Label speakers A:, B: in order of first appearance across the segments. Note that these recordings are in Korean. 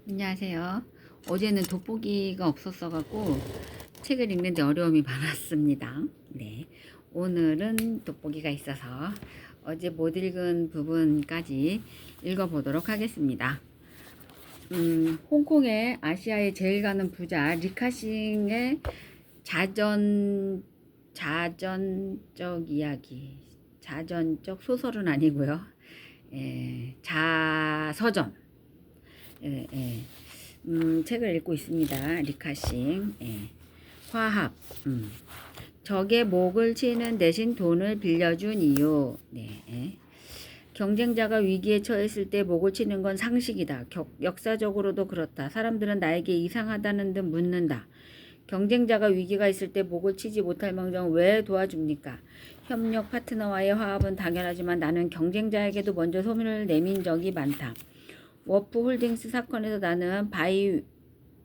A: 안녕하세요. 어제는 돋보기가 없었어갖고 책을 읽는데 어려움이 많았습니다. 네. 오늘은 돋보기가 있어서 어제 못 읽은 부분까지 읽어보도록 하겠습니다. 홍콩의 아시아에 제일 가는 부자 리카싱의 자전적 이야기, 자전적 소설은 아니고요. 자서전. 책을 읽고 있습니다. 리카싱. 화합. 적의 목을 치는 대신 돈을 빌려준 이유. 경쟁자가 위기에 처했을 때 목을 치는 건 상식이다. 역사적으로도 그렇다. 사람들은 나에게 이상하다는 듯 묻는다. 경쟁자가 위기가 있을 때 목을 치지 못할 망정 왜 도와줍니까? 협력 파트너와의 화합은 당연하지만 나는 경쟁자에게도 먼저 소문을 내민 적이 많다. 워프 홀딩스 사건에서 나는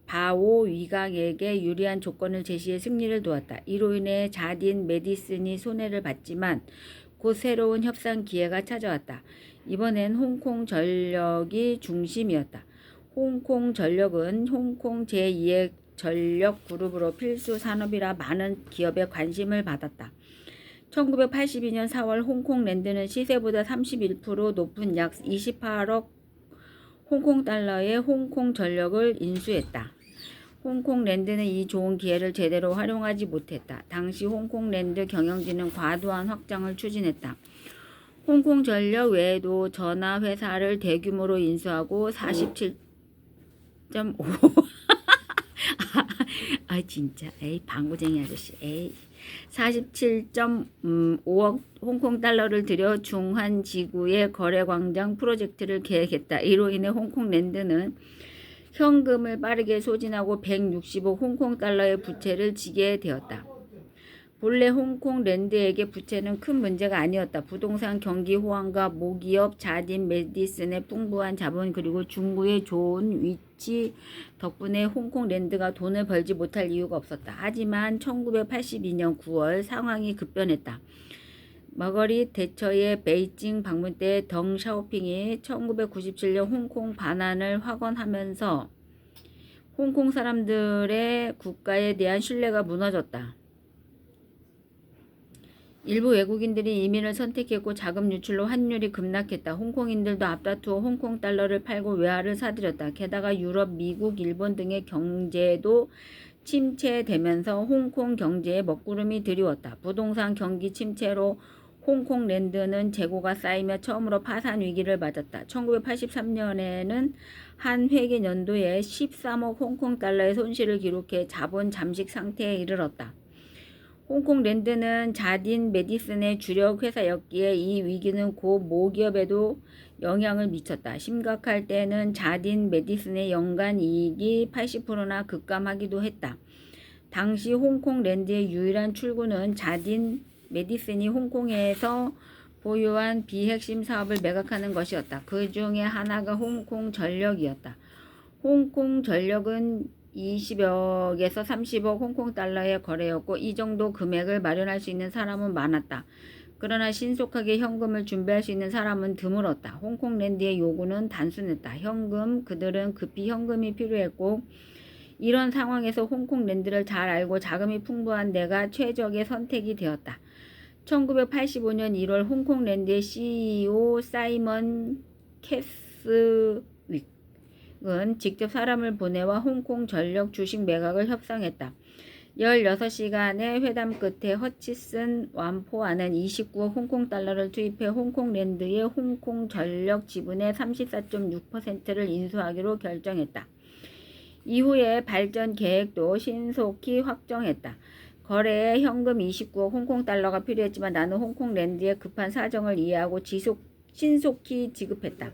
A: 바오 위각에게 유리한 조건을 제시해 승리를 도왔다. 이로 인해 자딘 메디슨이 손해를 봤지만 곧 새로운 협상 기회가 찾아왔다. 이번엔 홍콩 전력이 중심이었다. 홍콩 전력은 홍콩 제2의 전력 그룹으로 필수 산업이라 많은 기업의 관심을 받았다. 1982년 4월 홍콩랜드는 시세보다 31% 높은 약 28억 홍콩 달러의 홍콩 전력을 인수했다. 홍콩랜드는 이 좋은 기회를 제대로 활용하지 못했다. 당시 홍콩랜드 경영진은 과도한 확장을 추진했다. 홍콩 전력 외에도 전화 회사를 대규모로 인수하고 47.5 진짜 방구쟁이 아저씨 47.5억 홍콩 달러를 들여 중환지구의 거래광장 프로젝트를 계획했다. 이로 인해 홍콩랜드는 현금을 빠르게 소진하고 160억 홍콩 달러의 부채를 지게 되었다. 본래 홍콩랜드에게 부채는 큰 문제가 아니었다. 부동산 경기 호황과 모기업 자딘 메디슨의 풍부한 자본 그리고 중구의 좋은 위치 덕분에 홍콩랜드가 돈을 벌지 못할 이유가 없었다. 하지만 1982년 9월 상황이 급변했다. 마거릿 대처의 베이징 방문 때 덩 샤오핑이 1997년 홍콩 반환을 확언하면서 홍콩 사람들의 국가에 대한 신뢰가 무너졌다. 일부 외국인들이 이민을 선택했고 자금 유출로 환율이 급락했다. 홍콩인들도 앞다투어 홍콩 달러를 팔고 외화를 사들였다. 게다가 유럽, 미국, 일본 등의 경제도 침체되면서 홍콩 경제에 먹구름이 드리웠다. 부동산 경기 침체로 홍콩랜드는 재고가 쌓이며 처음으로 파산 위기를 맞았다. 1983년에는 한 회계 연도에 13억 홍콩 달러의 손실을 기록해 자본 잠식 상태에 이르렀다. 홍콩랜드는 자딘 메디슨의 주력 회사였기에 이 위기는 고 모기업에도 영향을 미쳤다. 심각할 때는 자딘 메디슨의 연간 이익이 80%나 급감하기도 했다. 당시 홍콩랜드의 유일한 출구는 자딘 메디슨이 홍콩에서 보유한 비핵심 사업을 매각하는 것이었다. 그 중에 하나가 홍콩 전력이었다. 홍콩 전력은 20억에서 30억 홍콩 달러의 거래였고 이 정도 금액을 마련할 수 있는 사람은 많았다. 그러나 신속하게 현금을 준비할 수 있는 사람은 드물었다. 홍콩랜드의 요구는 단순했다. 현금, 그들은 급히 현금이 필요했고 이런 상황에서 홍콩랜드를 잘 알고 자금이 풍부한 내가 최적의 선택이 되었다. 1985년 1월 홍콩랜드의 CEO 사이먼 캐스윅 은 직접 사람을 보내와 홍콩 전력 주식 매각을 협상했다. 16시간의 회담 끝에 허치슨 완포안은 29억 홍콩 달러를 투입해 홍콩랜드의 홍콩 전력 지분의 34.6%를 인수하기로 결정했다. 이후에 발전 계획도 신속히 확정했다. 거래에 현금 29억 홍콩 달러가 필요했지만 나는 홍콩랜드의 급한 사정을 이해하고 신속히 지급했다.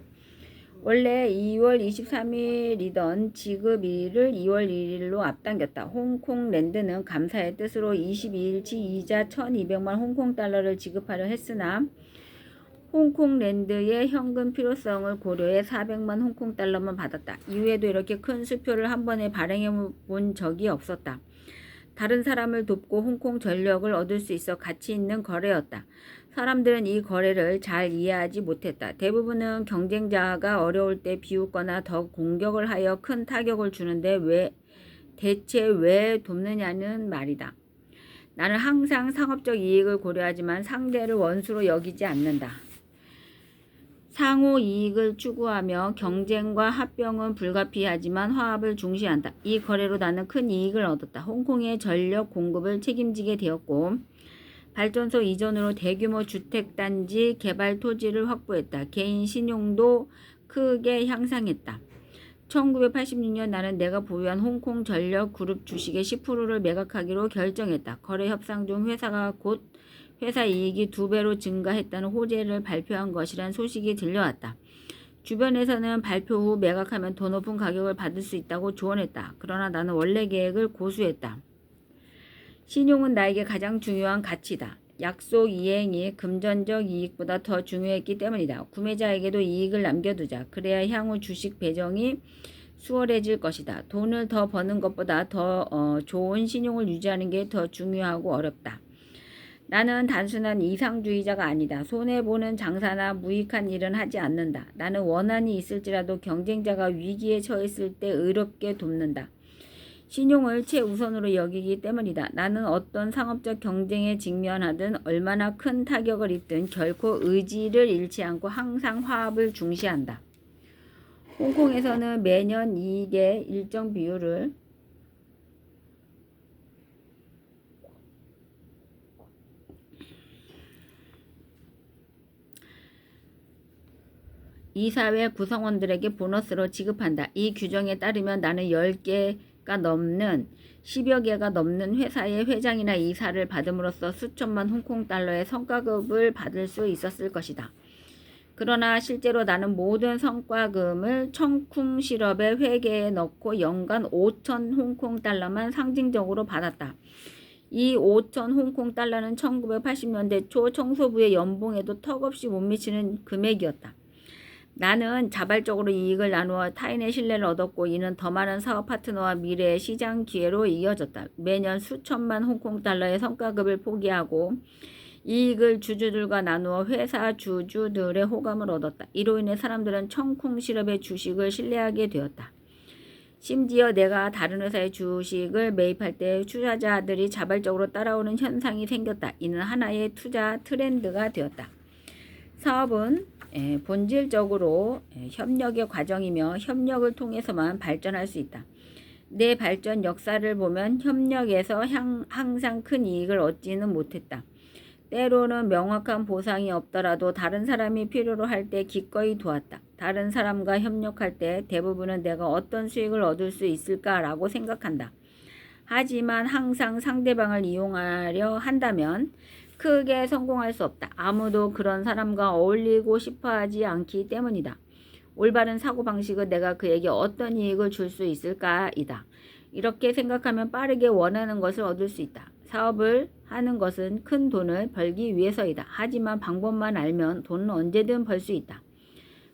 A: 원래 2월 23일이던 지급일을 2월 1일로 앞당겼다. 홍콩랜드는 감사의 뜻으로 22일치 이자 1200만 홍콩 달러를 지급하려 했으나 홍콩랜드의 현금 필요성을 고려해 400만 홍콩 달러만 받았다. 이후에도 이렇게 큰 수표를 한 번에 발행해 본 적이 없었다. 다른 사람을 돕고 홍콩 전력을 얻을 수 있어 가치 있는 거래였다. 사람들은 이 거래를 잘 이해하지 못했다. 대부분은 경쟁자가 어려울 때 비웃거나 더 공격을 하여 큰 타격을 주는데 대체 왜 돕느냐는 말이다. 나는 항상 상업적 이익을 고려하지만 상대를 원수로 여기지 않는다. 상호 이익을 추구하며 경쟁과 합병은 불가피하지만 화합을 중시한다. 이 거래로 나는 큰 이익을 얻었다. 홍콩의 전력 공급을 책임지게 되었고 발전소 이전으로 대규모 주택단지 개발 토지를 확보했다. 개인 신용도 크게 향상했다. 1986년 나는 내가 보유한 홍콩 전력 그룹 주식의 10%를 매각하기로 결정했다. 거래 협상 중 회사가 곧 회사 이익이 2배로 증가했다는 호재를 발표한 것이란 소식이 들려왔다. 주변에서는 발표 후 매각하면 더 높은 가격을 받을 수 있다고 조언했다. 그러나 나는 원래 계획을 고수했다. 신용은 나에게 가장 중요한 가치다. 약속 이행이 금전적 이익보다 더 중요했기 때문이다. 구매자에게도 이익을 남겨두자. 그래야 향후 주식 배정이 수월해질 것이다. 돈을 더 버는 것보다 더 좋은 신용을 유지하는 게 더 중요하고 어렵다. 나는 단순한 이상주의자가 아니다. 손해보는 장사나 무익한 일은 하지 않는다. 나는 원한이 있을지라도 경쟁자가 위기에 처했을 때 의롭게 돕는다. 신용을 최우선으로 여기기 때문이다. 나는 어떤 상업적 경쟁에 직면하든 얼마나 큰 타격을 입든 결코 의지를 잃지 않고 항상 화합을 중시한다. 홍콩에서는 매년 이익의 일정 비율을 이사회 구성원들에게 보너스로 지급한다. 이 규정에 따르면 나는 10개가 넘는 10여 개가 넘는 회사의 회장이나 이사를 받음으로써 수천만 홍콩 달러의 성과급을 받을 수 있었을 것이다. 그러나 실제로 나는 모든 성과금을 청쿵 실업의 회계에 넣고 연간 5천 홍콩 달러만 상징적으로 받았다. 이 5천 홍콩 달러는 1980년대 초 청소부의 연봉에도 턱없이 못 미치는 금액이었다. 나는 자발적으로 이익을 나누어 타인의 신뢰를 얻었고 이는 더 많은 사업 파트너와 미래의 시장 기회로 이어졌다. 매년 수천만 홍콩 달러의 성과급을 포기하고 이익을 주주들과 나누어 회사 주주들의 호감을 얻었다. 이로 인해 사람들은 청쿵 실업의 주식을 신뢰하게 되었다. 심지어 내가 다른 회사의 주식을 매입할 때 투자자들이 자발적으로 따라오는 현상이 생겼다. 이는 하나의 투자 트렌드가 되었다. 사업은 본질적으로 협력의 과정이며 협력을 통해서만 발전할 수 있다. 내 발전 역사를 보면 협력에서 항상 큰 이익을 얻지는 못했다. 때로는 명확한 보상이 없더라도 다른 사람이 필요로 할 때 기꺼이 도왔다. 다른 사람과 협력할 때 대부분은 내가 어떤 수익을 얻을 수 있을까라고 생각한다. 하지만 항상 상대방을 이용하려 한다면 크게 성공할 수 없다. 아무도 그런 사람과 어울리고 싶어하지 않기 때문이다. 올바른 사고방식은 내가 그에게 어떤 이익을 줄 수 있을까이다. 이렇게 생각하면 빠르게 원하는 것을 얻을 수 있다. 사업을 하는 것은 큰 돈을 벌기 위해서이다. 하지만 방법만 알면 돈은 언제든 벌 수 있다.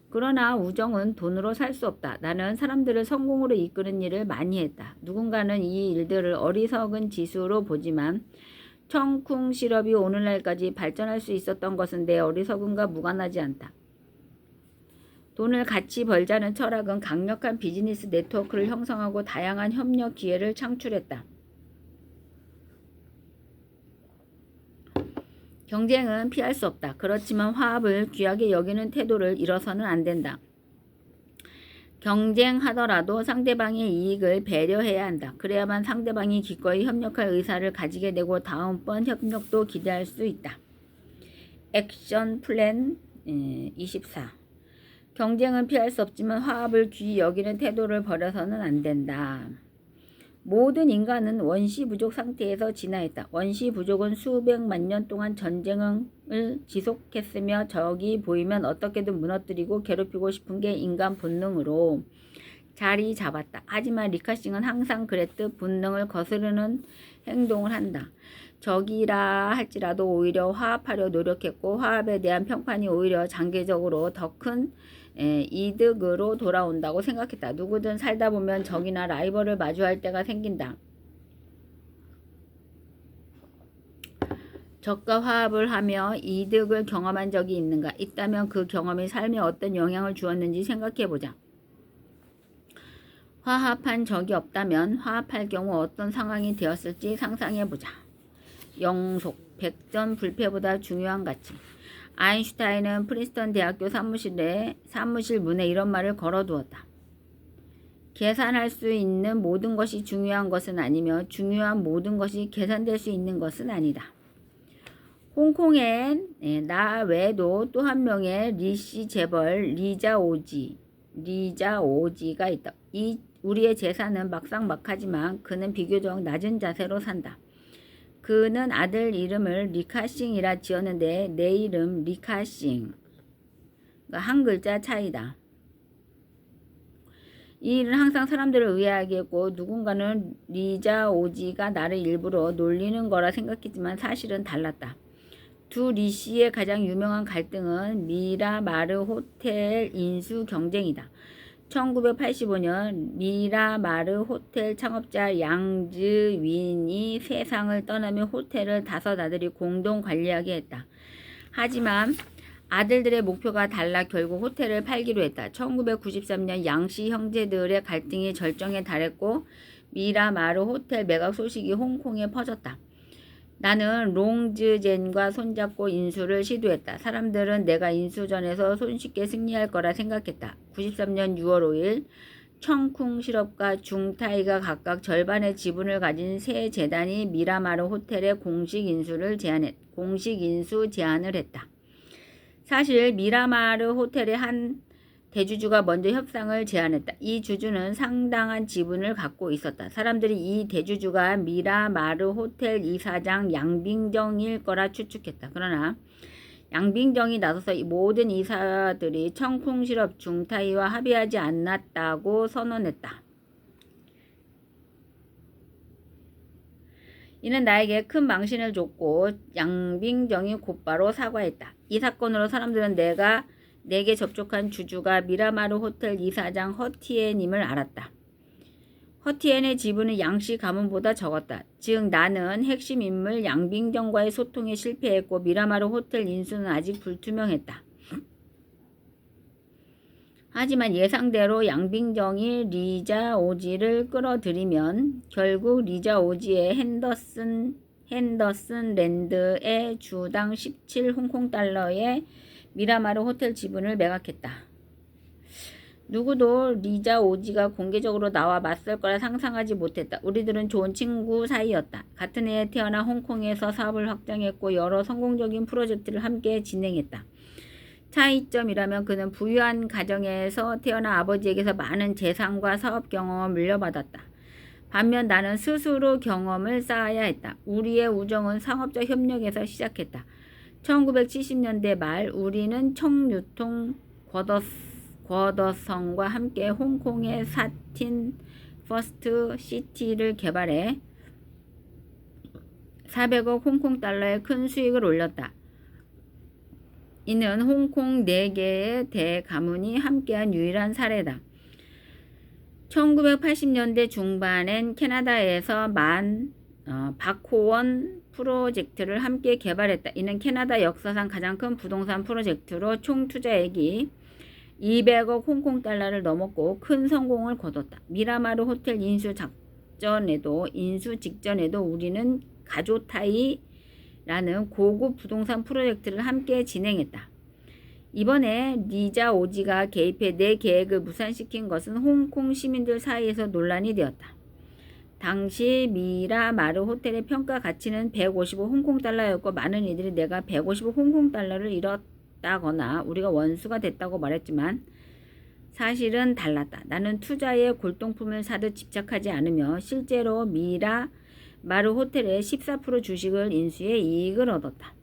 A: 그러나 우정은 돈으로 살 수 없다. 나는 사람들을 성공으로 이끄는 일을 많이 했다. 누군가는 이 일들을 어리석은 지수로 보지만 청쿵 실업이 오늘날까지 발전할 수 있었던 것은 내 어리석음과 무관하지 않다. 돈을 같이 벌자는 철학은 강력한 비즈니스 네트워크를 형성하고 다양한 협력 기회를 창출했다. 경쟁은 피할 수 없다. 그렇지만 화합을 귀하게 여기는 태도를 잃어서는 안 된다. 경쟁하더라도 상대방의 이익을 배려해야 한다. 그래야만 상대방이 기꺼이 협력할 의사를 가지게 되고 다음번 협력도 기대할 수 있다. 액션 플랜 24. 경쟁은 피할 수 없지만 화합을 귀히 여기는 태도를 버려서는 안 된다. 모든 인간은 원시 부족 상태에서 진화했다. 원시 부족은 수백만 년 동안 전쟁을 지속했으며 적이 보이면 어떻게든 무너뜨리고 괴롭히고 싶은 게 인간 본능으로 자리 잡았다. 하지만 리카싱은 항상 그랬듯 본능을 거스르는 행동을 한다. 적이라 할지라도 오히려 화합하려 노력했고 화합에 대한 평판이 오히려 장기적으로 더 큰 이득으로 돌아온다고 생각했다. 누구든 살다 보면 적이나 라이벌을 마주할 때가 생긴다. 적과 화합을 하며 이득을 경험한 적이 있는가? 있다면 그 경험이 삶에 어떤 영향을 주었는지 생각해보자. 화합한 적이 없다면 화합할 경우 어떤 상황이 되었을지 상상해보자. 영속, 백전불패보다 중요한 가치. 아인슈타인은 프린스턴 대학교 사무실 문에 이런 말을 걸어두었다. 계산할 수 있는 모든 것이 중요한 것은 아니며 중요한 모든 것이 계산될 수 있는 것은 아니다. 홍콩엔 나 외에도 또 한 명의 리씨 재벌 리자 오지가 있다. 우리의 재산은 막상막하지만 그는 비교적 낮은 자세로 산다. 그는 아들 이름을 리카싱이라 지었는데 내 이름 리카싱. 한 글자 차이다. 이 일은 항상 사람들을 의아하게 했고 누군가는 리자 오지가 나를 일부러 놀리는 거라 생각했지만 사실은 달랐다. 두 리씨의 가장 유명한 갈등은 미라마르 호텔 인수 경쟁이다. 1985년 미라마르 호텔 창업자 양즈윈이 세상을 떠나며 호텔을 5 아들이 공동 관리하게 했다. 하지만 아들들의 목표가 달라 결국 호텔을 팔기로 했다. 1993년 양씨 형제들의 갈등이 절정에 달했고 미라마르 호텔 매각 소식이 홍콩에 퍼졌다. 나는 롱즈젠과 손잡고 인수를 시도했다. 사람들은 내가 인수전에서 손쉽게 승리할 거라 생각했다. 93년 6월 5일 청쿵 실업과 중타이가 각각 절반의 지분을 가진 세 재단이 미라마르 호텔에 공식 인수 제안을 했다. 사실 미라마르 호텔의 한 대주주가 먼저 협상을 제안했다. 이 주주는 상당한 지분을 갖고 있었다. 사람들이 이 대주주가 미라마르 호텔 이사장 양빙정일 거라 추측했다. 그러나 양빙정이 나서서 모든 이사들이 청쿵 실업 중타이와 합의하지 않았다고 선언했다. 이는 나에게 큰 망신을 줬고 양빙정이 곧바로 사과했다. 이 사건으로 사람들은 내게 접촉한 주주가 미라마르 호텔 이사장 허티엔임을 알았다. 허티엔의 지분은 양씨 가문보다 적었다. 즉 나는 핵심 인물 양빙정과의 소통에 실패했고 미라마르 호텔 인수는 아직 불투명했다. 하지만 예상대로 양빙정이 리자 오지를 끌어들이면 결국 리자 오지의 핸더슨 랜드의 주당 17 홍콩달러의 미라마르 호텔 지분을 매각했다. 누구도 리자 오지가 공개적으로 나와 맞설 거라 상상하지 못했다. 우리들은 좋은 친구 사이였다. 같은 해에 태어나 홍콩에서 사업을 확장했고 여러 성공적인 프로젝트를 함께 진행했다. 차이점이라면 그는 부유한 가정에서 태어나 아버지에게서 많은 재산과 사업 경험을 물려받았다. 반면 나는 스스로 경험을 쌓아야 했다. 우리의 우정은 상업적 협력에서 시작했다. 1970년대 말 우리는 청유통 쿼더성과 함께 홍콩의 사틴 퍼스트 시티를 개발해 400억 홍콩 달러의 큰 수익을 올렸다. 이는 홍콩 4개의 대가문이 함께한 유일한 사례다. 1980년대 중반엔 캐나다에서 박호원 프로젝트를 함께 개발했다. 이는 캐나다 역사상 가장 큰 부동산 프로젝트로 총 투자액이 200억 홍콩 달러를 넘었고 큰 성공을 거뒀다. 미라마르 호텔 인수 직전에도 우리는 가조타이라는 고급 부동산 프로젝트를 함께 진행했다. 이번에 리자 오지가 개입해 내 계획을 무산시킨 것은 홍콩 시민들 사이에서 논란이 되었다. 당시 미라마르 호텔의 평가 가치는 155 홍콩 달러였고 많은 이들이 내가 155 홍콩 달러를 잃었다거나 우리가 원수가 됐다고 말했지만 사실은 달랐다. 나는 투자에 골동품을 사듯 집착하지 않으며 실제로 미라마르 호텔의 14% 주식을 인수해 이익을 얻었다.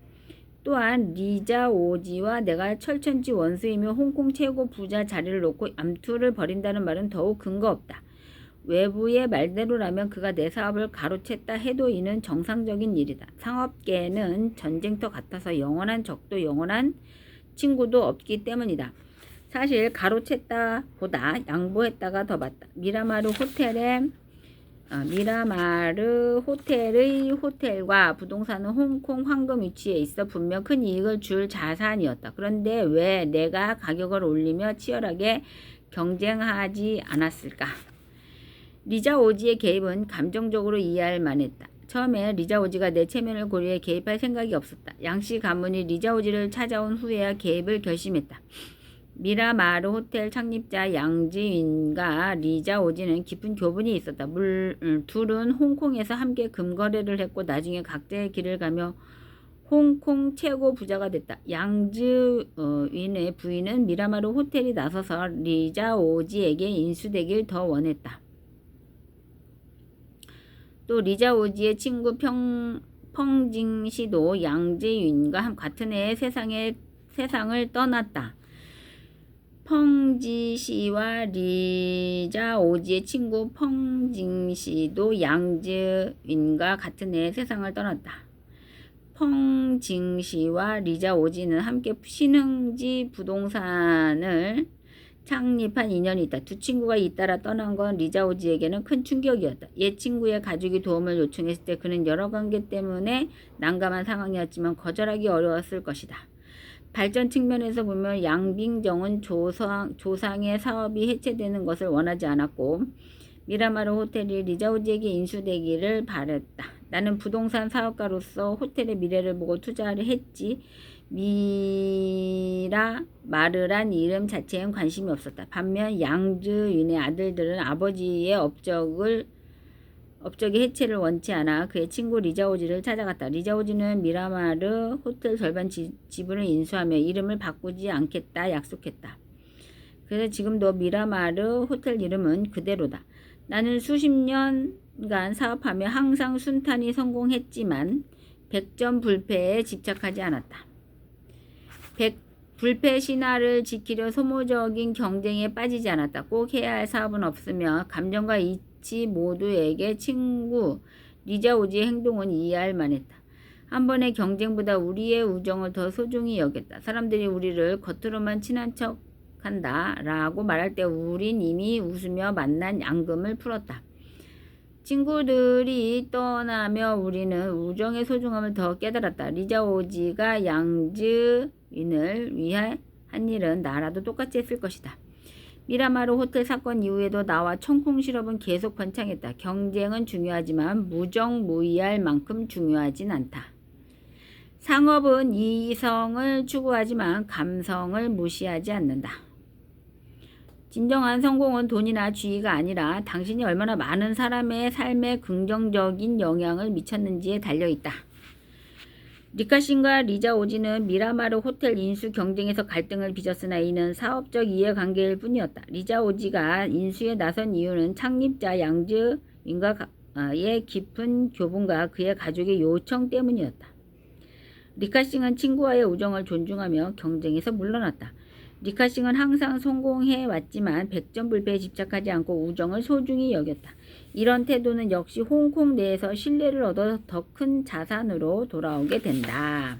A: 또한 리자 오지와 내가 철천지 원수이며 홍콩 최고 부자 자리를 놓고 암투를 벌인다는 말은 더욱 근거 없다. 외부의 말대로라면 그가 내 사업을 가로챘다 해도 이는 정상적인 일이다. 상업계에는 전쟁터 같아서 영원한 적도 영원한 친구도 없기 때문이다. 사실 가로챘다 보다 양보했다가 더 맞다. 미라마르 호텔의 미라마르 호텔의 호텔과 부동산은 홍콩 황금 위치에 있어 분명 큰 이익을 줄 자산이었다. 그런데 왜 내가 가격을 올리며 치열하게 경쟁하지 않았을까? 리자 오지의 개입은 감정적으로 이해할 만했다. 처음에 리자 오지가 내 체면을 고려해 개입할 생각이 없었다. 양씨 가문이 리자 오지를 찾아온 후에야 개입을 결심했다. 미라마르 호텔 창립자 양지윈과 리자 오지는 깊은 교분이 있었다. 둘은 홍콩에서 함께 금거래를 했고 나중에 각자의 길을 가며 홍콩 최고 부자가 됐다. 양지윈의 부인은 미라마르 호텔이 나서서 리자 오지에게 인수되길 더 원했다. 또 리자 오지의 친구 펑징시도 양지윈과 같은 해에 세상을 떠났다. 펑지시와 리자 오지의 친구 펑징시도 양지윈과 같은 해에 세상을 떠났다. 펑징시와 리자 오지는 함께 신흥지 부동산을 창립한 인연이 있다. 두 친구가 잇따라 떠난 건 리자 오지에게는 큰 충격이었다. 옛 친구의 가족이 도움을 요청했을 때 그는 여러 관계 때문에 난감한 상황이었지만 거절하기 어려웠을 것이다. 발전 측면에서 보면 양빙정은 조상의 사업이 해체되는 것을 원하지 않았고 미라마르 호텔이 리자 오지에게 인수되기를 바랬다. 나는 부동산 사업가로서 호텔의 미래를 보고 투자를 했지 미라마르란 이름 자체엔 관심이 없었다. 반면 양즈윈의 아들들은 아버지의 업적의 해체를 원치 않아 그의 친구 리자 오지를 찾아갔다. 리자 오지는 미라마르 호텔 절반 지분을 인수하며 이름을 바꾸지 않겠다 약속했다. 그래서 지금도 미라마르 호텔 이름은 그대로다. 나는 수십 년간 사업하며 항상 순탄히 성공했지만 백전불패에 집착하지 않았다. 불패 신화를 지키려 소모적인 경쟁에 빠지지 않았다. 꼭 해야 할 사업은 없으며 감정과 이치 모두에게 친구 리자 오지의 행동은 이해할 만했다. 한 번의 경쟁보다 우리의 우정을 더 소중히 여겼다. 사람들이 우리를 겉으로만 친한 척한다 라고 말할 때 우린 이미 웃으며 만난 앙금을 풀었다. 친구들이 떠나며 우리는 우정의 소중함을 더 깨달았다. 리자 오지가 양즈윈을 위해 한 일은 나라도 똑같이 했을 것이다. 미라마르 호텔 사건 이후에도 나와 청콩 실업은 계속 번창했다. 경쟁은 중요하지만 무정무이할 만큼 중요하진 않다. 상업은 이성을 추구하지만 감성을 무시하지 않는다. 진정한 성공은 돈이나 지위가 아니라 당신이 얼마나 많은 사람의 삶에 긍정적인 영향을 미쳤는지에 달려있다. 리카신과 리자 오지는 미라마르 호텔 인수 경쟁에서 갈등을 빚었으나 이는 사업적 이해관계일 뿐이었다. 리자 오지가 인수에 나선 이유는 창립자 양즈윈과의 깊은 교분과 그의 가족의 요청 때문이었다. 리카싱은 친구와의 우정을 존중하며 경쟁에서 물러났다. 리카싱은 항상 성공해 왔지만 백전불패에 집착하지 않고 우정을 소중히 여겼다. 이런 태도는 역시 홍콩 내에서 신뢰를 얻어 더 큰 자산으로 돌아오게 된다.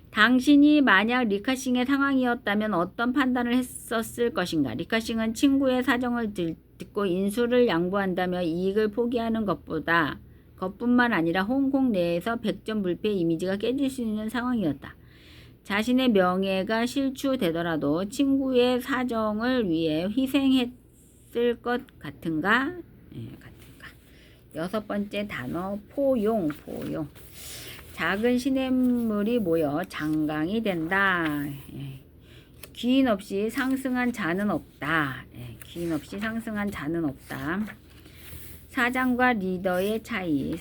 A: 당신이 만약 리카싱의 상황이었다면 어떤 판단을 했었을 것인가? 리카싱은 친구의 사정을 듣고 인수를 양보한다며 이익을 포기하는 것뿐만 아니라 홍콩 내에서 백전불패 이미지가 깨질 수 있는 상황이었다. 자신의 명예가 실추되더라도 친구의 사정을 위해 희생했을 것 같은가? 여섯 번째 단어 포용. 작은 시냇물이 모여 장강이 된다. 귀인 없이 상승한 자는 없다. 사장과 리더의 차이.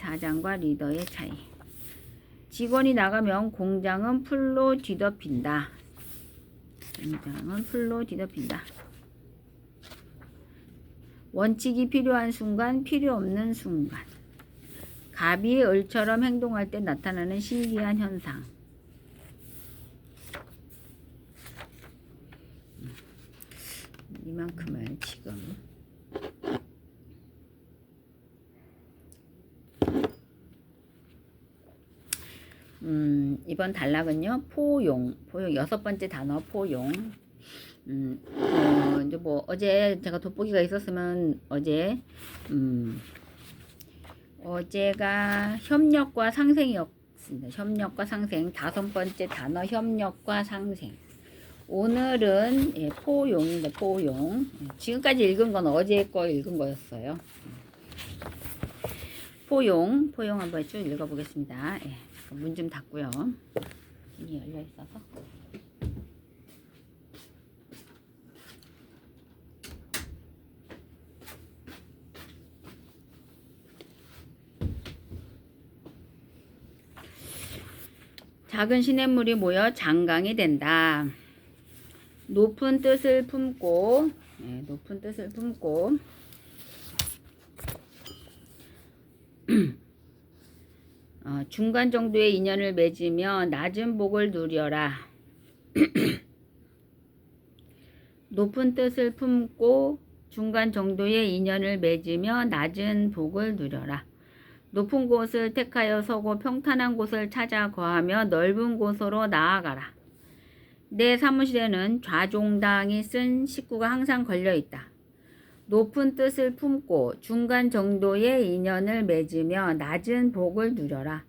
A: 직원이 나가면 공장은 풀로 뒤덮인다. 원칙이 필요한 순간, 필요 없는 순간. 갑이 을처럼 행동할 때 나타나는 신기한 현상. 이만큼을 지금 이번 단락은요, 포용. 여섯 번째 단어 포용. 이제 뭐 어제 제가 돋보기가 있었으면 어제가 협력과 상생이었습니다. 협력과 상생. 5번째 단어 협력과 상생. 오늘은 포용입니다. 포용. 지금까지 읽은 건 어제 거 읽은 거였어요. 포용 한번 쭉 읽어보겠습니다. 문 좀 닫고요. 문이 열려 있어서. 작은 시냇물이 모여 장강이 된다. 높은 뜻을 품고 중간 정도의 인연을 맺으며 낮은 복을 누려라. 높은 뜻을 품고 중간 정도의 인연을 맺으며 낮은 복을 누려라. 높은 곳을 택하여 서고 평탄한 곳을 찾아 거하며 넓은 곳으로 나아가라. 내 사무실에는 좌종당이 쓴 식구가 항상 걸려 있다. 높은 뜻을 품고 중간 정도의 인연을 맺으며 낮은 복을 누려라.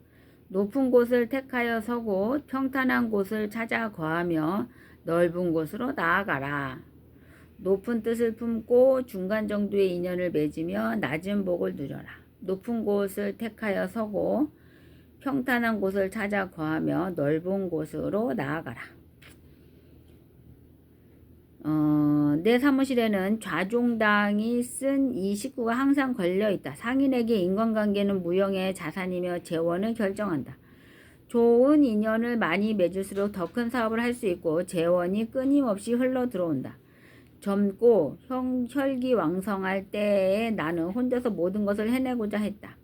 A: 높은 곳을 택하여 서고 평탄한 곳을 찾아 거하며 넓은 곳으로 나아가라. 높은 뜻을 품고 중간 정도의 인연을 맺으며 낮은 복을 누려라. 높은 곳을 택하여 서고 평탄한 곳을 찾아 거하며 넓은 곳으로 나아가라. 내 사무실에는 좌종당이 쓴 이 식구가 항상 걸려있다. 상인에게 인간관계는 무형의 자산이며 재원을 결정한다. 좋은 인연을 많이 맺을수록 더 큰 사업을 할 수 있고 재원이 끊임없이 흘러 들어온다. 젊고 혈기왕성할 때에 나는 혼자서 모든 것을 해내고자 했다.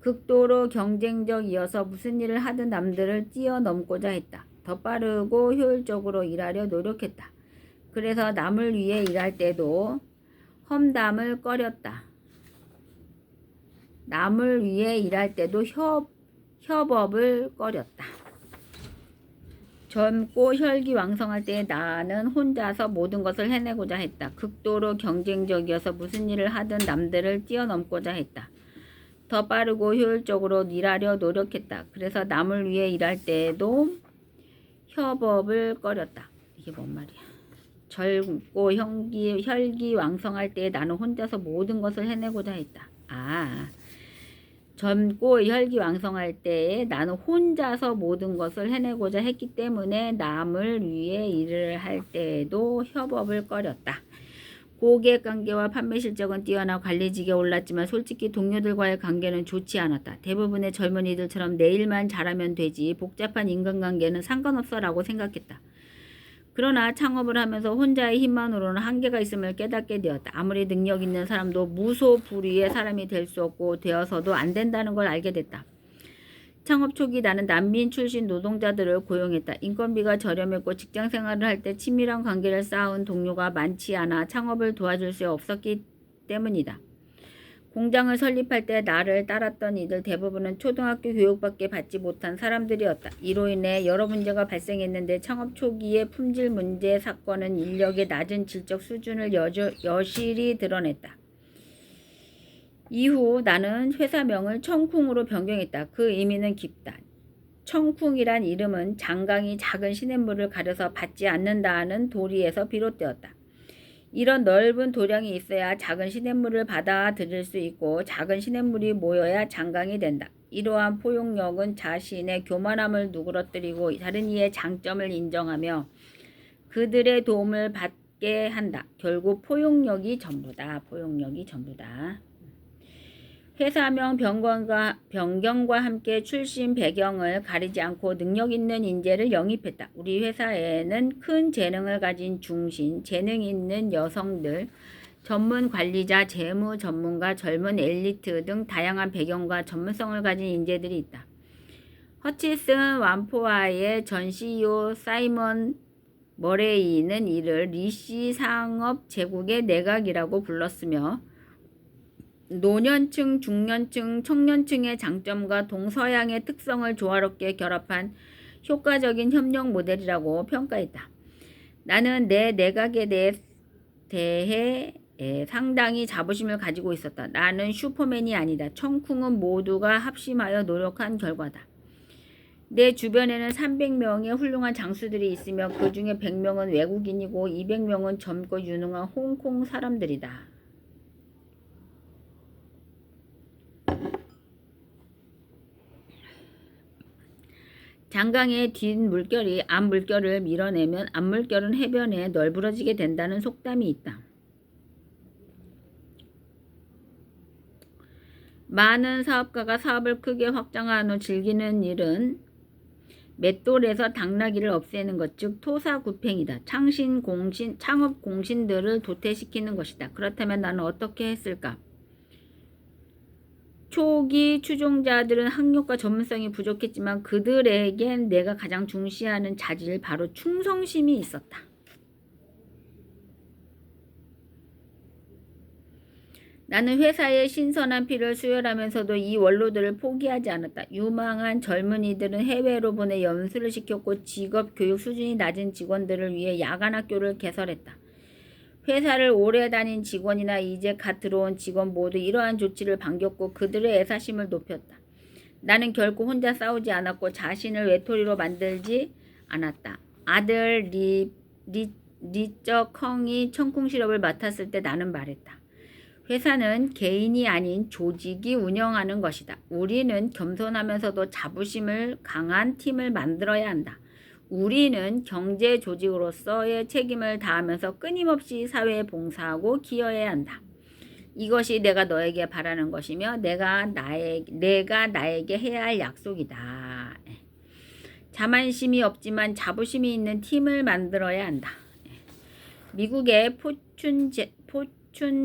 A: 극도로 경쟁적이어서 무슨 일을 하든 남들을 뛰어넘고자 했다. 더 빠르고 효율적으로 일하려 노력했다. 그래서 남을 위해 일할 때도 험담을 꺼렸다. 남을 위해 일할 때도 협업을 꺼렸다. 젊고 혈기왕성할 때 나는 혼자서 모든 것을 해내고자 했다. 극도로 경쟁적이어서 무슨 일을 하든 남들을 뛰어넘고자 했다. 더 빠르고 효율적으로 일하려 노력했다. 그래서 남을 위해 일할 때도 협업을 꺼렸다. 이게 뭔 말이야? 젊고 혈기왕성할 때 나는 혼자서 모든 것을 해내고자 했다. 젊고 혈기왕성할 때에 나는 혼자서 모든 것을 해내고자 했기 때문에 남을 위해 일을 할 때에도 협업을 꺼렸다. 고객관계와 판매 실적은 뛰어나 관리직에 올랐지만 솔직히 동료들과의 관계는 좋지 않았다. 대부분의 젊은이들처럼 내 일만 잘하면 되지 복잡한 인간관계는 상관없어 라고 생각했다. 그러나 창업을 하면서 혼자의 힘만으로는 한계가 있음을 깨닫게 되었다. 아무리 능력 있는 사람도 무소불위의 사람이 될 수 없고 되어서도 안 된다는 걸 알게 됐다. 창업 초기 나는 난민 출신 노동자들을 고용했다. 인건비가 저렴했고 직장 생활을 할 때 친밀한 관계를 쌓은 동료가 많지 않아 창업을 도와줄 수 없었기 때문이다. 공장을 설립할 때 나를 따랐던 이들 대부분은 초등학교 교육밖에 받지 못한 사람들이었다. 이로 인해 여러 문제가 발생했는데 창업 초기의 품질 문제 사건은 인력의 낮은 질적 수준을 여실히 드러냈다. 이후 나는 회사명을 청쿵으로 변경했다. 그 의미는 깊다. 청쿵이란 이름은 장강이 작은 시냇물을 가려서 받지 않는다는 도리에서 비롯되었다. 이런 넓은 도량이 있어야 작은 시냇물을 받아들일 수 있고 작은 시냇물이 모여야 장강이 된다. 이러한 포용력은 자신의 교만함을 누그러뜨리고 다른 이의 장점을 인정하며 그들의 도움을 받게 한다. 결국 포용력이 전부다. 포용력이 전부다. 회사명 변경과 함께 출신 배경을 가리지 않고 능력 있는 인재를 영입했다. 우리 회사에는 큰 재능을 가진 중신, 재능 있는 여성들, 전문 관리자, 재무 전문가, 젊은 엘리트 등 다양한 배경과 전문성을 가진 인재들이 있다. 허치슨 완포아의 전 CEO 사이먼 머레이는 이를 리시 상업 제국의 내각이라고 불렀으며 노년층, 중년층, 청년층의 장점과 동서양의 특성을 조화롭게 결합한 효과적인 협력 모델이라고 평가했다. 나는 내 내각에 대해 상당히 자부심을 가지고 있었다. 나는 슈퍼맨이 아니다. 청쿵은 모두가 합심하여 노력한 결과다. 내 주변에는 300명의 훌륭한 장수들이 있으며 그 중에 100명은 외국인이고 200명은 젊고 유능한 홍콩 사람들이다. 장강의 뒷물결이 앞물결을 밀어내면 앞물결은 해변에 널브러지게 된다는 속담이 있다. 많은 사업가가 사업을 크게 확장한 후 즐기는 일은 맷돌에서 당나귀를 없애는 것, 즉 토사구팽이다. 창업 공신들을 도태시키는 것이다. 그렇다면 나는 어떻게 했을까? 초기 추종자들은 학력과 전문성이 부족했지만 그들에겐 내가 가장 중시하는 자질, 바로 충성심이 있었다. 나는 회사의 신선한 피를 수혈하면서도 이 원로들을 포기하지 않았다. 유망한 젊은이들은 해외로 보내 연수를 시켰고 직업 교육 수준이 낮은 직원들을 위해 야간 학교를 개설했다. 회사를 오래 다닌 직원이나 이제 갓 들어온 직원 모두 이러한 조치를 반겼고 그들의 애사심을 높였다. 나는 결코 혼자 싸우지 않았고 자신을 외톨이로 만들지 않았다. 아들 리쩌컹이 청콩 시럽을 맡았을 때 나는 말했다. 회사는 개인이 아닌 조직이 운영하는 것이다. 우리는 겸손하면서도 자부심을 강한 팀을 만들어야 한다. 우리는 경제 조직으로서의 책임을 다하면서 끊임없이 사회에 봉사하고 기여해야 한다. 이것이 내가 너에게 바라는 것이며 내가 나에게 해야 할 약속이다. 자만심이 없지만 자부심이 있는 팀을 만들어야 한다. 미국의 포춘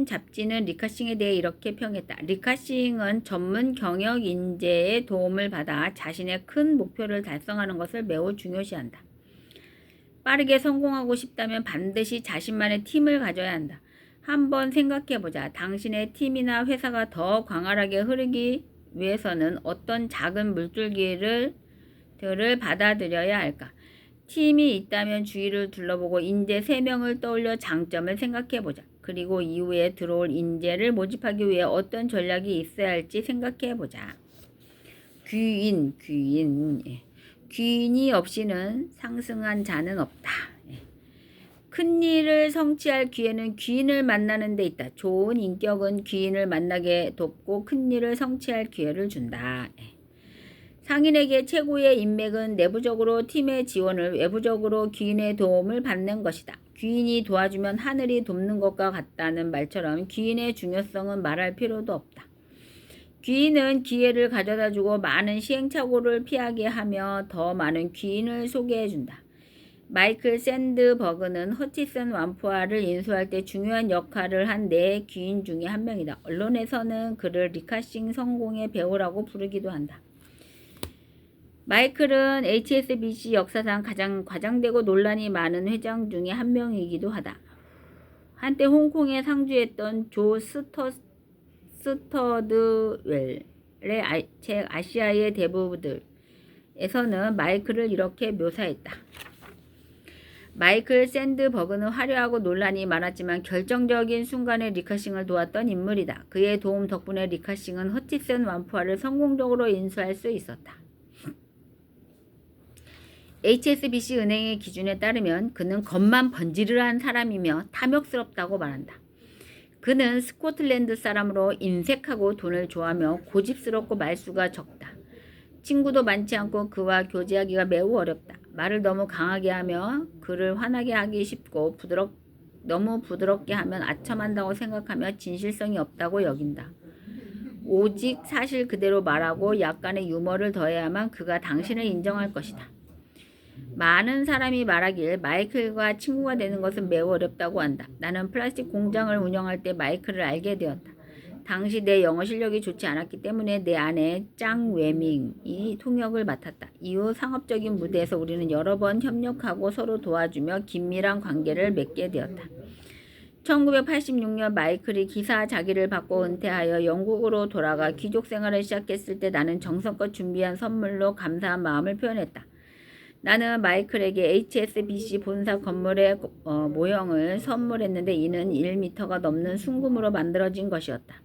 A: 잡지는 리카싱에 대해 이렇게 평했다. 리카싱은 전문 경영 인재의 도움을 받아 자신의 큰 목표를 달성하는 것을 매우 중요시한다. 빠르게 성공하고 싶다면 반드시 자신만의 팀을 가져야 한다. 한번 생각해보자. 당신의 팀이나 회사가 더 광활하게 흐르기 위해서는 어떤 작은 물줄기들을 받아들여야 할까? 팀이 있다면 주위를 둘러보고 인재 3명을 떠올려 장점을 생각해보자. 그리고 이후에 들어올 인재를 모집하기 위해 어떤 전략이 있어야 할지 생각해보자. 귀인이 없이는 상승한 자는 없다. 큰 일을 성취할 기회는 귀인을 만나는 데 있다. 좋은 인격은 귀인을 만나게 돕고 큰 일을 성취할 기회를 준다. 상인에게 최고의 인맥은 내부적으로 팀의 지원을, 외부적으로 귀인의 도움을 받는 것이다. 귀인이 도와주면 하늘이 돕는 것과 같다는 말처럼 귀인의 중요성은 말할 필요도 없다. 귀인은 기회를 가져다주고 많은 시행착오를 피하게 하며 더 많은 귀인을 소개해준다. 마이클 샌드버그는 허치슨 완푸아를 인수할 때 중요한 역할을 한 4귀인 중에 한 명이다. 언론에서는 그를 리카싱 성공의 배우라고 부르기도 한다. 마이클은 HSBC 역사상 가장 과장되고 논란이 많은 회장 중에 한 명이기도 하다. 한때 홍콩에 상주했던 조 스터드웰의 책 아시아의 대부들에서는 마이클을 이렇게 묘사했다. 마이클 샌드버그는 화려하고 논란이 많았지만 결정적인 순간에 리카싱을 도왔던 인물이다. 그의 도움 덕분에 리카싱은 허치슨 완푸아를 성공적으로 인수할 수 있었다. HSBC 은행의 기준에 따르면 그는 겉만 번지르르한 사람이며 탐욕스럽다고 말한다. 그는 스코틀랜드 사람으로 인색하고 돈을 좋아하며 고집스럽고 말수가 적다. 친구도 많지 않고 그와 교제하기가 매우 어렵다. 말을 너무 강하게 하며 그를 화나게 하기 쉽고 너무 부드럽게 하면 아첨한다고 생각하며 진실성이 없다고 여긴다. 오직 사실 그대로 말하고 약간의 유머를 더해야만 그가 당신을 인정할 것이다. 많은 사람이 말하길 마이클과 친구가 되는 것은 매우 어렵다고 한다. 나는 플라스틱 공장을 운영할 때 마이클을 알게 되었다. 당시 내 영어 실력이 좋지 않았기 때문에 내 아내 짱 웨밍이 통역을 맡았다. 이후 상업적인 무대에서 우리는 여러 번 협력하고 서로 도와주며 긴밀한 관계를 맺게 되었다. 1986년 마이클이 기사 자기를 받고 은퇴하여 영국으로 돌아가 귀족 생활을 시작했을 때 나는 정성껏 준비한 선물로 감사한 마음을 표현했다. 나는 마이클에게 HSBC 본사 건물의 모형을 선물했는데 이는 1m가 넘는 순금으로 만들어진 것이었다.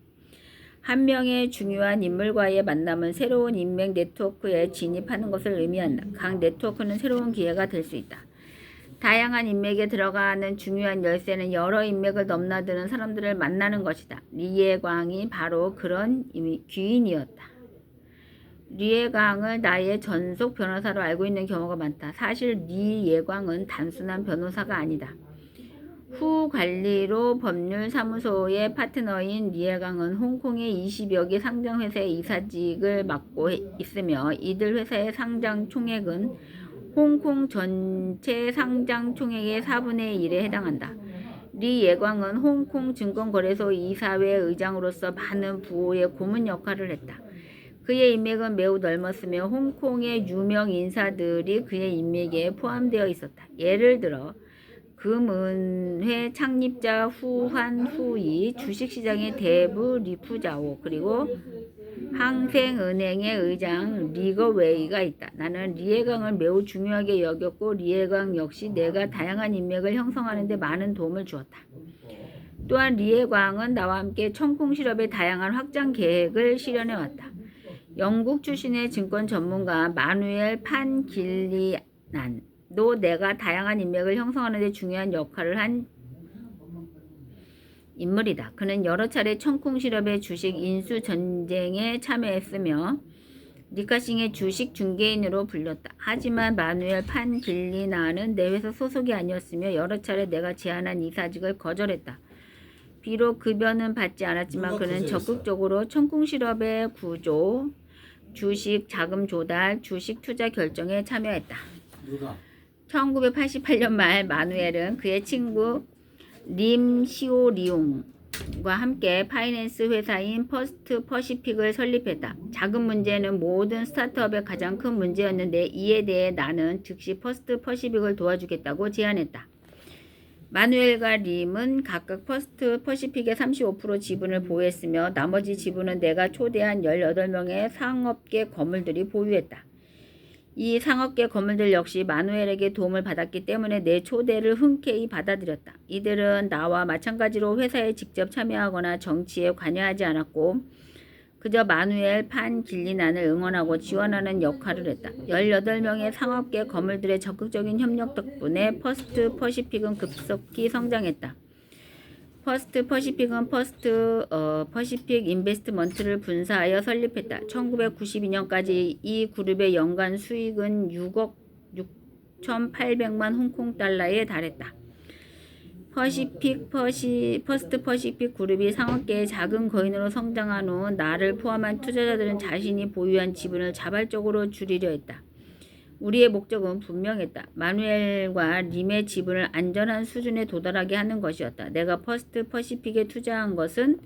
A: 한 명의 중요한 인물과의 만남은 새로운 인맥 네트워크에 진입하는 것을 의미한다. 각 네트워크는 새로운 기회가 될 수 있다. 다양한 인맥에 들어가는 중요한 열쇠는 여러 인맥을 넘나드는 사람들을 만나는 것이다. 리에광이 바로 그런 귀인이었다. 리에광을 나의 전속 변호사로 알고 있는 경우가 많다. 사실 리에광은 단순한 변호사가 아니다. 후 관리로 법률사무소의 파트너인 리에광은 홍콩의 20여 개 상장회사의 이사직을 맡고 있으며 이들 회사의 상장 총액은 홍콩 전체 상장 총액의 4분의 1에 해당한다. 리에광은 홍콩 증권거래소 이사회 의장으로서 많은 부호의 고문 역할을 했다. 그의 인맥은 매우 넓었으며 홍콩의 유명 인사들이 그의 인맥에 포함되어 있었다. 예를 들어 금은회 창립자 후한 후이, 주식시장의 대부 리푸자오, 그리고 항생은행의 의장 리거웨이가 있다. 나는 리에광을 매우 중요하게 여겼고 리에광 역시 내가 다양한 인맥을 형성하는 데 많은 도움을 주었다. 또한 리에광은 나와 함께 청콩 실업의 다양한 확장 계획을 실현해왔다. 영국 출신의 증권 전문가 마누엘 판길리난도 내가 다양한 인맥을 형성하는 데 중요한 역할을 한 인물이다. 그는 여러 차례 청콩 실업의 주식 인수 전쟁에 참여했으며 니카싱의 주식 중개인으로 불렸다. 하지만 마누엘 판길리난은 내 회사 소속이 아니었으며 여러 차례 내가 제안한 이사직을 거절했다. 비록 급여는 받지 않았지만 그는 적극적으로 청콩 실업의 구조, 주식 자금 조달, 주식 투자 결정에 참여했다. 1988년 말 마누엘은 그의 친구 림 시오리옹과 함께 파이낸스 회사인 퍼스트 퍼시픽을 설립했다. 자금 문제는 모든 스타트업의 가장 큰 문제였는데 이에 대해 나는 즉시 퍼스트 퍼시픽을 도와주겠다고 제안했다. 마누엘과 림은 각각 퍼스트 퍼시픽의 35% 지분을 보유했으며 나머지 지분은 내가 초대한 18명의 상업계 거물들이 보유했다. 이 상업계 거물들 역시 마누엘에게 도움을 받았기 때문에 내 초대를 흔쾌히 받아들였다. 이들은 나와 마찬가지로 회사에 직접 참여하거나 정치에 관여하지 않았고 그저 마누엘 판길리난을 응원하고 지원하는 역할을 했다. 18명의 상업계 거물들의 적극적인 협력 덕분에 퍼스트 퍼시픽은 급속히 성장했다. 퍼스트 퍼시픽은 퍼시픽 인베스트먼트를 분사하여 설립했다. 1992년까지 이 그룹의 연간 수익은 6억 6,800만 홍콩 달러에 달했다. 퍼스트 퍼시픽 그룹이 상업계의 작은 거인으로 성장한 후 나를 포함한 투자자들은 자신이 보유한 지분을 자발적으로 줄이려 했다. 우리의 목적은 분명했다. 마누엘과 림의 지분을 안전한 수준에 도달하게 하는 것이었다. 내가 퍼스트 퍼시픽에 투자한 것은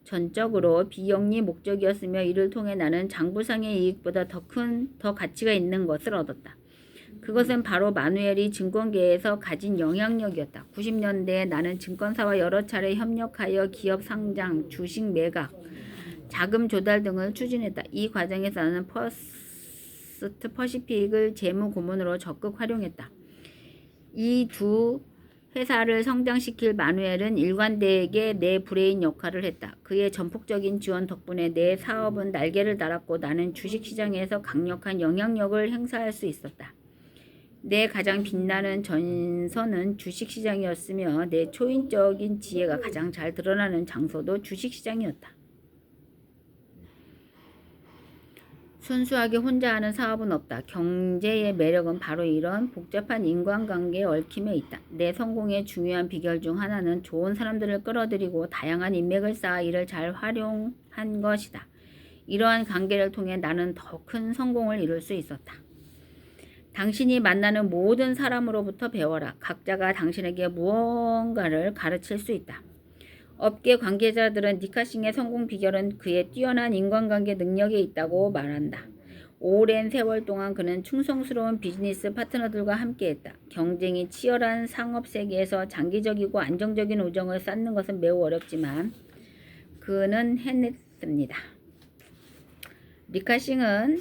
A: 전적으로 비영리 목적이었으며 이를 통해 나는 장부상의 이익보다 더 가치가 있는 것을 얻었다. 그것은 바로 마누엘이 증권계에서 가진 영향력이었다. 90년대에 나는 증권사와 여러 차례 협력하여 기업 상장, 주식 매각, 자금 조달 등을 추진했다. 이 과정에서 나는 퍼스트 퍼시픽을 재무 고문으로 적극 활용했다. 이 두 회사를 성장시킬 마누엘은 일관되게 내 브레인 역할을 했다. 그의 전폭적인 지원 덕분에 내 사업은 날개를 달았고 나는 주식시장에서 강력한 영향력을 행사할 수 있었다. 내 가장 빛나는 전선은 주식시장이었으며 내 초인적인 지혜가 가장 잘 드러나는 장소도 주식시장이었다. 순수하게 혼자 하는 사업은 없다. 경제의 매력은 바로 이런 복잡한 인간관계의 얽힘에 있다. 내 성공의 중요한 비결 중 하나는 좋은 사람들을 끌어들이고 다양한 인맥을 쌓아 이를 잘 활용한 것이다. 이러한 관계를 통해 나는 더 큰 성공을 이룰 수 있었다. 당신이 만나는 모든 사람으로부터 배워라. 각자가 당신에게 무언가를 가르칠 수 있다. 업계 관계자들은 니카싱의 성공 비결은 그의 뛰어난 인간관계 능력에 있다고 말한다. 오랜 세월 동안 그는 충성스러운 비즈니스 파트너들과 함께했다. 경쟁이 치열한 상업 세계에서 장기적이고 안정적인 우정을 쌓는 것은 매우 어렵지만 그는 해냈습니다. 니카싱은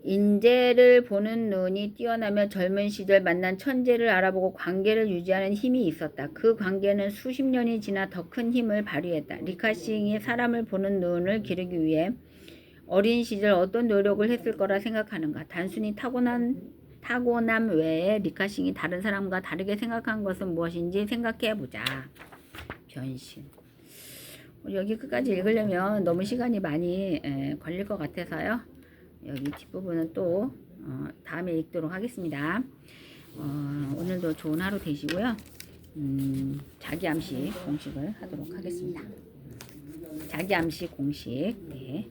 A: 인재를 보는 눈이 뛰어나며 젊은 시절 만난 천재를 알아보고 관계를 유지하는 힘이 있었다. 그 관계는 수십 년이 지나 더 큰 힘을 발휘했다. 리카싱이 사람을 보는 눈을 기르기 위해 어린 시절 어떤 노력을 했을 거라 생각하는가? 단순히 타고남 외에 리카싱이 다른 사람과 다르게 생각한 것은 무엇인지 생각해보자. 변신. 여기 끝까지 읽으려면 너무 시간이 많이 걸릴 것 같아서요. 여기 뒷부분은 또 다음에 읽도록 하겠습니다. 오늘도 좋은 하루 되시고요. 자기암시 공식을 하도록 하겠습니다. 자기암시 공식. 네.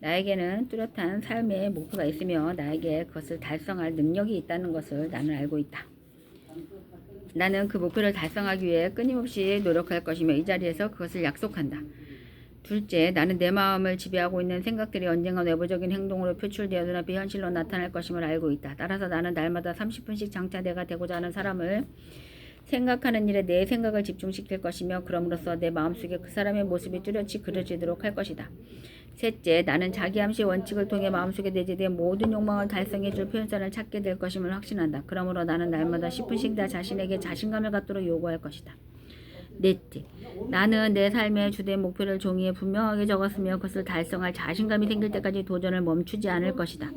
A: 나에게는 뚜렷한 삶의 목표가 있으며 나에게 그것을 달성할 능력이 있다는 것을 나는 알고 있다. 나는 그 목표를 달성하기 위해 끊임없이 노력할 것이며 이 자리에서 그것을 약속한다. 둘째, 나는 내 마음을 지배하고 있는 생각들이 언젠가 내부적인 행동으로 표출되어 눈앞에 현실로 나타날 것임을 알고 있다. 따라서 나는 날마다 30분씩 장차 내가 되고자 하는 사람을 생각하는 일에 내 생각을 집중시킬 것이며 그럼으로써 내 마음속에 그 사람의 모습이 뚜렷이 그려지도록 할 것이다. 셋째, 나는 자기암시 원칙을 통해 마음속에 내재된 모든 욕망을 달성해줄 표현선을 찾게 될 것임을 확신한다. 그러므로 나는 날마다 10분씩 나 자신에게 자신감을 갖도록 요구할 것이다. 넷째, 나는 내 삶의 주된 목표를 종이에 분명하게 적었으며 그것을 달성할 자신감이 생길 때까지 도전을 멈추지 않을 것이다.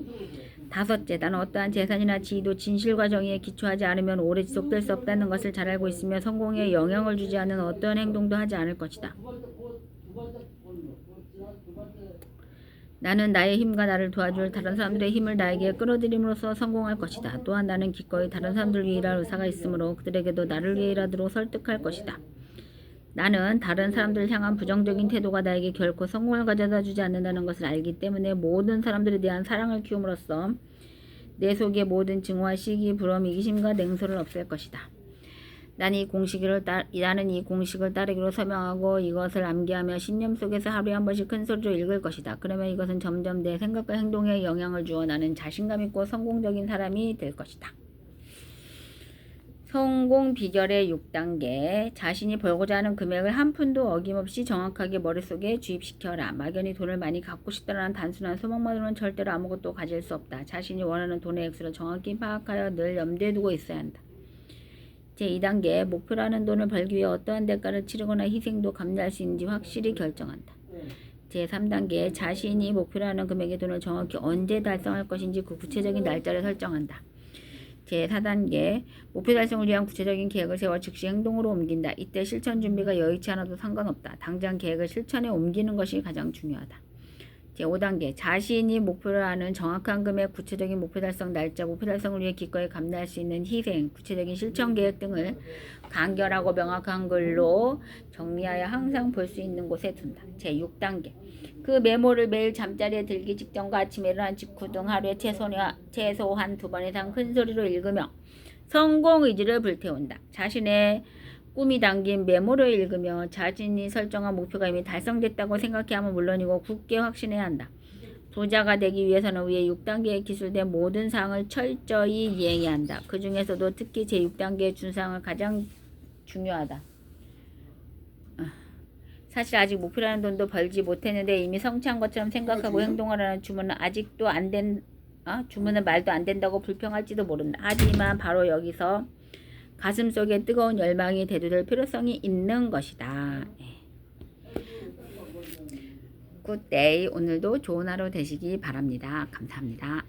A: 다섯째, 나는 어떠한 재산이나 지위도 진실과 정의에 기초하지 않으면 오래 지속될 수 없다는 것을 잘 알고 있으며 성공에 영향을 주지 않는 어떠한 행동도 하지 않을 것이다. 나는 나의 힘과 나를 도와줄 다른 사람들의 힘을 나에게 끌어들임으로써 성공할 것이다. 또한 나는 기꺼이 다른 사람들을 위해 일할 의사가 있으므로 그들에게도 나를 위해 일하도록 설득할 것이다. 나는 다른 사람들을 향한 부정적인 태도가 나에게 결코 성공을 가져다 주지 않는다는 것을 알기 때문에 모든 사람들에 대한 사랑을 키움으로써 내 속의 모든 증오와 시기, 부러움, 이기심과 냉소를 없앨 것이다. 나는 이 공식을 따르기로 서명하고 이것을 암기하며 신념 속에서 하루에 한 번씩 큰 소리로 읽을 것이다. 그러면 이것은 점점 내 생각과 행동에 영향을 주어 나는 자신감 있고 성공적인 사람이 될 것이다. 성공 비결의 6단계. 자신이 벌고자 하는 금액을 한 푼도 어김없이 정확하게 머릿속에 주입시켜라. 막연히 돈을 많이 갖고 싶다라는 단순한 소망만으로는 절대로 아무것도 가질 수 없다. 자신이 원하는 돈의 액수를 정확히 파악하여 늘 염두에 두고 있어야 한다. 제2단계. 목표라는 돈을 벌기 위해 어떠한 대가를 치르거나 희생도 감내할 수 있는지 확실히 결정한다. 제3단계. 자신이 목표라는 금액의 돈을 정확히 언제 달성할 것인지 그 구체적인 날짜를 설정한다. 제4단계. 목표 달성을 위한 구체적인 계획을 세워 즉시 행동으로 옮긴다. 이때 실천 준비가 여의치 않아도 상관없다. 당장 계획을 실천에 옮기는 것이 가장 중요하다. 제5단계. 자신이 목표를 아는 정확한 금액, 구체적인 목표 달성 날짜, 목표 달성을 위해 기꺼이 감내할 수 있는 희생, 구체적인 실천 계획 등을 간결하고 명확한 글로 정리하여 항상 볼 수 있는 곳에 둔다. 제6단계. 그 메모를 매일 잠자리에 들기 직전과 아침에 일어난 직후 등 하루에 최소한 2번 이상 큰 소리로 읽으며 성공 의지를 불태운다. 자신의 꿈이 담긴 메모를 읽으며 자신이 설정한 목표가 이미 달성됐다고 생각해야 하면 물론이고 굳게 확신해야 한다. 부자가 되기 위해서는 위에 6단계에 기술된 모든 사항을 철저히 이행해야 한다. 그 중에서도 특히 제6단계의 준사항을 가장 중요하다. 사실 아직 목표라는 돈도 벌지 못했는데 이미 성취한 것처럼 생각하고 행동하라는 주문은 아직도 주문은 말도 안 된다고 불평할지도 모른다. 하지만 바로 여기서 가슴속에 뜨거운 열망이 대두될 필요성이 있는 것이다. 굿데이. 오늘도 좋은 하루 되시기 바랍니다. 감사합니다.